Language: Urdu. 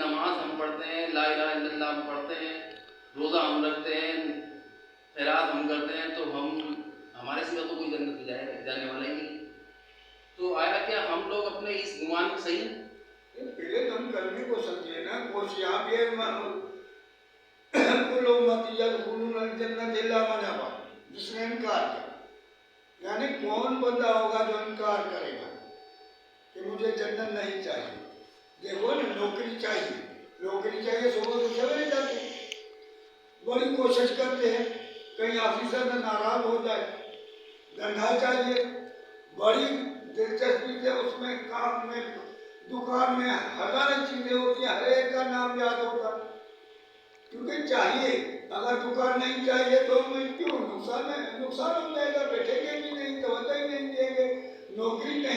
نماز ہم پڑھتے ہیں، لا الہ الا اللہ ہم پڑھتے ہیں، روزہ ہم رکھتے ہیں، خیرات ہم کرتے ہیں، تو ہمارے سوا تو کوئی جنت میں جانے والا ہی نہیں. تو آیا کیا ہم لوگ اپنے اس گمان میں صحیح ہیں؟ پہلے تو ہم کلمے کو سمجھے نا. کوشیاب یہ کل امتی یدخلون الجنت الا من ابا، جس نے انکار کیا. یعنی کون بندہ ہوگا جو انکار کرے گا کہ مجھے جنت نہیں چاہیے. دیکھو نا، نوکری چاہیے صبح تو سویرے جاتے ہیں، بڑی کوشش کرتے ہیں کہیں آفیسر نہ ناراض ہو جائے. دھندا چاہیے، بڑی دلچسپی سے اس میں کام میں، دکان میں ہزاریں چیزیں ہوتی ہیں، ہر ایک کا نام یاد ہوتا ہے کیونکہ چاہیے. اگر دکان نہیں چاہیے تو ہمیں کیوں نقصان ہو جائے گا، بیٹھیں گے بھی نہیں، توجہ ہی نہیں دیں گے. نوکری نہیں